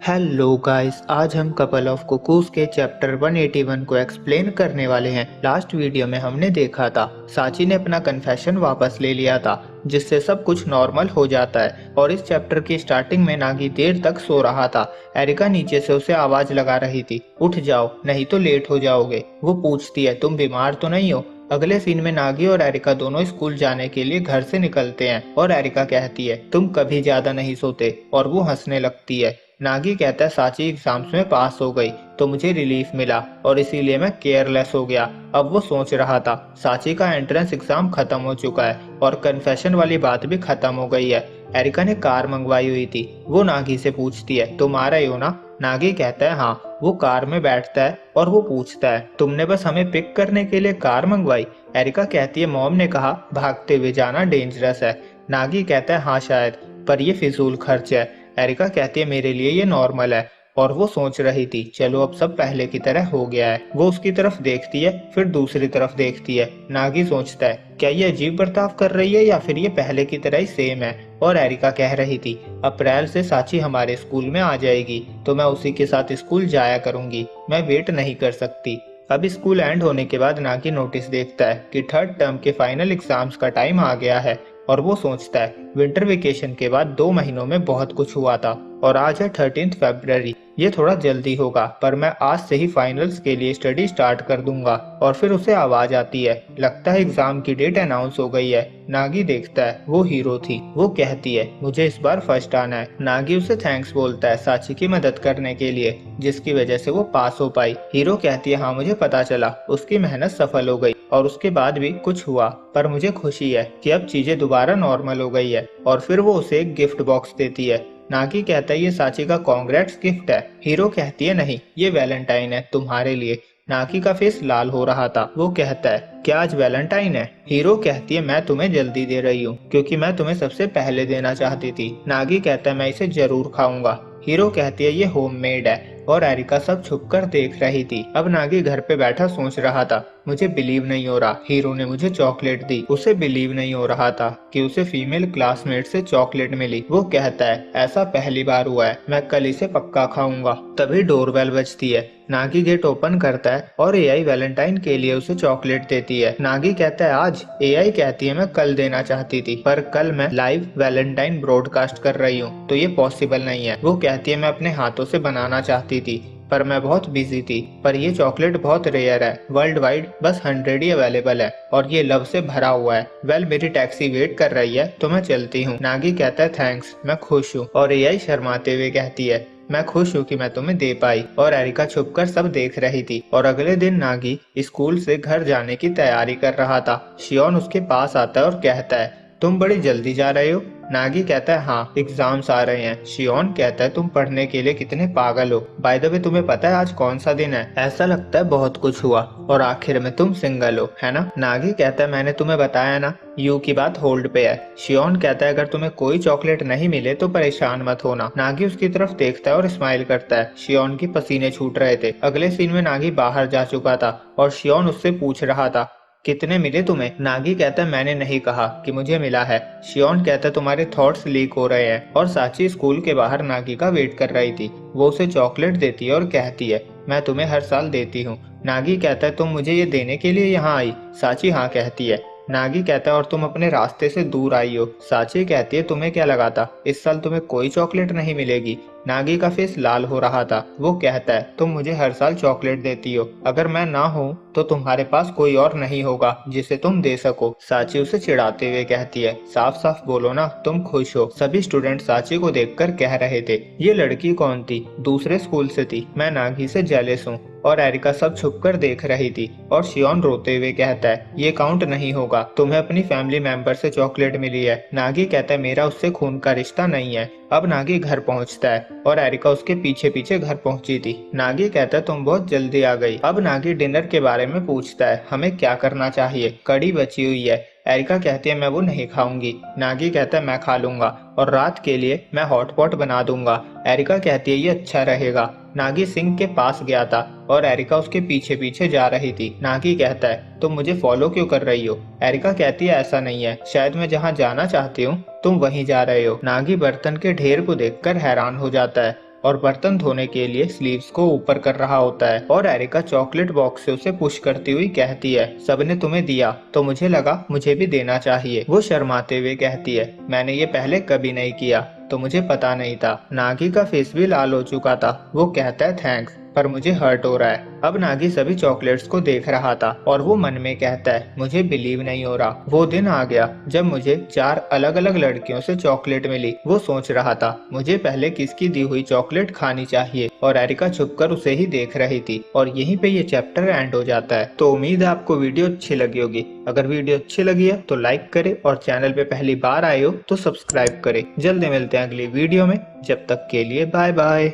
Hello guys, आज हम couple of cuckoos के चैप्टर 181 को एक्सप्लेन करने वाले हैं। लास्ट वीडियो में हमने देखा था साची ने अपना कन्फेशन वापस ले लिया था, जिससे सब कुछ नॉर्मल हो जाता है। और इस चैप्टर की स्टार्टिंग में नागी देर तक सो रहा था। एरिका नीचे से उसे आवाज लगा रही थी, उठ जाओ नहीं तो लेट हो जाओगे। वो पूछती है, तुम बीमार तो नहीं हो? अगले सीन में नागी और एरिका दोनों स्कूल जाने के लिए घर से निकलते हैं और एरिका कहती है, तुम कभी ज्यादा नहीं सोते, और वो हंसने लगती है। नागी कहता है, साची एग्जाम्स में पास हो गई तो मुझे रिलीफ मिला और इसीलिए मैं केयरलेस हो गया। अब वो सोच रहा था साची का एंट्रेंस एग्जाम खत्म हो चुका है और कन्फेशन वाली बात भी खत्म हो गई है। एरिका ने कार मंगवाई हुई थी। वो नागी से पूछती है, तुम आ रहे हो ना? नागी कहता है हाँ। वो कार में बैठता है और वो पूछता है, तुमने बस हमें पिक करने के लिए कार मंगवाई? एरिका कहती है, मॉम ने कहा भागते हुए जाना डेंजरस है। नागी कहता है, हाँ शायद, पर ये फिजूल खर्च है। एरिका कहती है, मेरे लिए ये नॉर्मल है। और वो सोच रही थी, चलो अब सब पहले की तरह हो गया है। वो उसकी तरफ देखती है, फिर दूसरी तरफ देखती है। नागी सोचता है, क्या ये अजीब बर्ताव कर रही है या फिर ये पहले की तरह ही सेम है। और एरिका कह रही थी, अप्रैल से साची हमारे स्कूल में आ जाएगी तो मैं उसी के साथ स्कूल जाया करूंगी। मैं वेट नहीं कर सकती। अब स्कूल एंड होने के बाद नागी नोटिस देखता है कि थर्ड टर्म के फाइनल एग्जाम्स का टाइम आ गया है। और वो सोचता है, विंटर वेकेशन के बाद 2 महीनों में बहुत कुछ हुआ था और आज है 13 फरवरी। ये थोड़ा जल्दी होगा पर मैं आज से ही फाइनल्स के लिए स्टडी स्टार्ट कर दूंगा। और फिर उसे आवाज आती है, लगता है एग्जाम की डेट अनाउंस हो गई है। नागी देखता है, वो हीरो थी। वो कहती है, मुझे इस बार फर्स्ट आना है। नागी उसे थैंक्स बोलता है साची की मदद करने के लिए, जिसकी वजह से वो पास हो पाई। हीरो कहती है, हाँ मुझे पता चला, उसकी मेहनत सफल हो गई और उसके बाद भी कुछ हुआ, पर मुझे खुशी है कि अब चीजें दोबारा नॉर्मल हो गई है। और फिर वो उसे एक गिफ्ट बॉक्स देती है। नागी कहता है, ये साची का कांग्रेट्स गिफ्ट है। हीरो कहती है, नहीं ये वैलेंटाइन है तुम्हारे लिए। नागी का फेस लाल हो रहा था। वो कहता है, क्या आज वैलेंटाइन है? हीरो कहती है, मैं तुम्हें जल्दी दे रही हूँ क्योंकि मैं तुम्हें सबसे पहले देना चाहती थी। नागी कहता है, मैं इसे जरूर खाऊंगा। हीरो कहती है, ये होममेड है। और एरिका सब छुपकर देख रही थी। अब नागी घर पे बैठा सोच रहा था, मुझे बिलीव नहीं हो रहा हीरो ने मुझे चॉकलेट दी। उसे बिलीव नहीं हो रहा था कि उसे फीमेल क्लासमेट से चॉकलेट मिली। वो कहता है, ऐसा पहली बार हुआ है, मैं कल इसे पक्का खाऊंगा। तभी डोरबेल बजती है। नागी गेट ओपन करता है और एआई वैलेंटाइन के लिए उसे चॉकलेट देती है। नागी कहता है, आज? एआई कहती है, मैं कल देना चाहती थी पर कल मैं लाइव वैलेंटाइन ब्रॉडकास्ट कर रही हूँ तो ये पॉसिबल नहीं है। वो कहती है, मैं अपने हाथों से बनाना चाहती थी पर मैं बहुत बिजी थी। पर ये चॉकलेट बहुत रेयर है, वर्ल्ड वाइड बस 100 ही अवेलेबल है और ये लव से भरा हुआ है। वेल मेरी टैक्सी वेट कर रही है तो मैं चलती हूँ। नागी कहता है, थैंक्स, मैं खुश हूँ। और एआई शर्माते हुए कहती है, मैं खुश हूँ कि मैं तुम्हें दे पाई। और एरिका छुपकर सब देख रही थी। और अगले दिन नागी स्कूल से घर जाने की तैयारी कर रहा था। शियोन उसके पास आता है और कहता है, तुम बड़ी जल्दी जा रहे हो? नागी कहता है, हाँ एग्जाम्स आ रहे हैं। शियोन कहता है, तुम पढ़ने के लिए कितने पागल हो। बाय द वे तुम्हें पता है आज कौन सा दिन है? ऐसा लगता है बहुत कुछ हुआ और आखिर में तुम सिंगल हो, है ना? नागी कहता है, मैंने तुम्हें बताया ना, यू की बात होल्ड पे है। शियोन कहता है, अगर तुम्हें कोई चॉकलेट नहीं मिले तो परेशान मत होना। नागी उसकी तरफ देखता है और स्माइल करता है। शियोन की पसीने छूट रहे थे। अगले सीन में नागी बाहर जा चुका था और शियोन उससे पूछ रहा था, कितने मिले तुम्हें? नागी कहता है, मैंने नहीं कहा कि मुझे मिला है। शियोन कहता है, तुम्हारे थॉट्स लीक हो रहे हैं। और साची स्कूल के बाहर नागी का वेट कर रही थी। वो उसे चॉकलेट देती है और कहती है, मैं तुम्हें हर साल देती हूँ। नागी कहता है, तुम मुझे ये देने के लिए यहाँ आई? साची हाँ कहती है। नागी कहता है, और तुम अपने रास्ते से दूर आई हो। साची कहती है, तुम्हें क्या लगा था इस साल तुम्हें कोई चॉकलेट नहीं मिलेगी? नागी का फेस लाल हो रहा था। वो कहता है, तुम मुझे हर साल चॉकलेट देती हो, अगर मैं ना हूँ तो तुम्हारे पास कोई और नहीं होगा जिसे तुम दे सको। साची उसे चिढ़ाते हुए कहती है, साफ साफ बोलो ना तुम खुश हो। सभी स्टूडेंट साची को देखकर कह रहे थे, ये लड़की कौन थी? दूसरे स्कूल से थी, मैं नागी से जेलस हूँ। और एरिका सब छुपकर देख रही थी। और शियोन रोते हुए कहता है, ये काउंट नहीं होगा, तुम्हें अपनी फैमिली मेंबर से चॉकलेट मिली है। नागी कहता है, मेरा उससे खून का रिश्ता नहीं है। अब नागी घर पहुंचता है और एरिका उसके पीछे पीछे घर पहुंची थी। नागी कहता है, तुम बहुत जल्दी आ गई। अब नागी डिनर के बारे में पूछता है, हमें क्या करना चाहिए? कड़ी बची हुई है। एरिका कहती है, मैं वो नहीं खाऊंगी। नागी कहता है, मैं खा लूंगा और रात के लिए मैं हॉट पॉट बना दूंगा। एरिका कहती है, ये अच्छा रहेगा। नागी सिंक के पास गया था और एरिका उसके पीछे पीछे जा रही थी। नागी कहता है, तुम मुझे फॉलो क्यों कर रही हो? एरिका कहती है, ऐसा नहीं है, शायद मैं जहाँ जाना चाहती हूँ तुम वहीं जा रहे हो। नागी बर्तन के ढेर को देखकर हैरान हो जाता है। और बर्तन धोने के लिए स्लीव्स को ऊपर कर रहा होता है और एरिका चॉकलेट बॉक्स से उसे पुश करती हुई कहती है, सबने तुम्हें दिया तो मुझे लगा मुझे भी देना चाहिए। वो शर्माते हुए कहती है, मैंने ये पहले कभी नहीं किया तो मुझे पता नहीं था। नागी का फेस भी लाल हो चुका था। वो कहता है, थैंक्स, पर मुझे हर्ट हो रहा है। अब नागी सभी चॉकलेट्स को देख रहा था और वो मन में कहता है, मुझे बिलीव नहीं हो रहा। वो दिन आ गया जब मुझे 4 अलग अलग लड़कियों से चॉकलेट मिली। वो सोच रहा था मुझे पहले किसकी दी हुई चॉकलेट खानी चाहिए और एरिका छुपकर उसे ही देख रही थी। और यहीं पे ये चैप्टर एंड हो जाता है। तो उम्मीद है आपको वीडियो अच्छी लगी होगी। अगर वीडियो अच्छी लगी है तो लाइक करे और चैनल पे पहली बार आए हो तो सब्सक्राइब करे। जल्दी मिलते हैं अगली वीडियो में, जब तक के लिए बाय बाय।